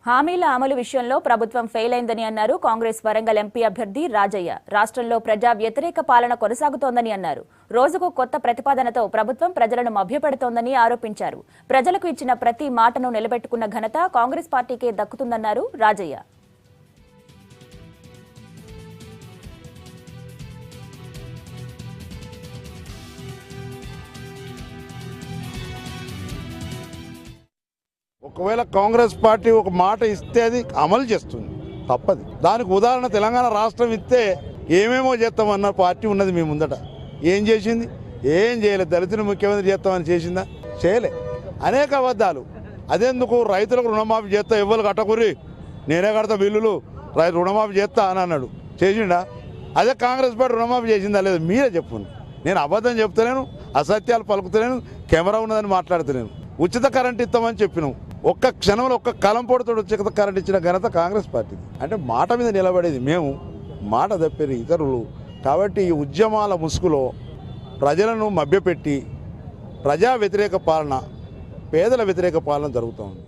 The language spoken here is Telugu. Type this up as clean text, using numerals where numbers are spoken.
హామీల అమలు విషయంలో ప్రభుత్వం ఫెయిల్ అయిందని అన్నారు కాంగ్రెస్ వరంగల్ ఎంపీ అభ్యర్థి రాజయ్య. రాష్ట్రంలో ప్రజా వ్యతిరేక పాలన కొనసాగుతోందని అన్నారు. రోజుకు కొత్త ప్రతిపాదనతో ప్రభుత్వం ప్రజలను మభ్యపెడుతోందని ఆరోపించారు. ప్రజలకు ఇచ్చిన ప్రతి మాటను నిలబెట్టుకున్న ఘనత కాంగ్రెస్ పార్టీకే దక్కుతుందన్నారు రాజయ్య. ఒకవేళ కాంగ్రెస్ పార్టీ ఒక మాట ఇస్తే అది అమలు చేస్తుంది, తప్పది. దానికి ఉదాహరణ తెలంగాణ రాష్ట్రం ఇస్తే ఏమేమో చేస్తామన్న పార్టీ ఉన్నది మీ ముందట. ఏం చేసింది? ఏం చేయలేదు. దళితులు ముఖ్యమంత్రి చేస్తామని చేసిందా? చేయలే. అనేక అబద్ధాలు. అదెందుకు రైతులకు రుణమాఫీ చేస్తా, ఎవ్వరు కట్టకుర్రి, నేనే కడతా బిల్లులు, రైతు రుణమాఫీ చేస్తా అని అన్నాడు. చేసిండా? అదే కాంగ్రెస్ పార్టీ రుణమాఫీ చేసిందా లేదు? మీరే చెప్పండి. నేను అబద్ధం చెప్తలేను, అసత్యాలు పలుకుతలేను, కెమెరా ఉన్నదని మాట్లాడుతలేను. ఉచిత కరెంట్ ఇస్తామని చెప్పినాం. ఒక్క క్షణంలో ఒక్క కలంపోటుతో ఉచిత కరెంట్ ఇచ్చిన ఘనత కాంగ్రెస్ పార్టీ. అంటే మాట మీద నిలబడేది మేము, మాట తప్పేది ఇతరులు. కాబట్టి ఈ ఉద్యమాల ముసుగులో ప్రజలను మభ్యపెట్టి ప్రజా వ్యతిరేక పాలన, పేదల వ్యతిరేక పాలన జరుగుతూ ఉంది.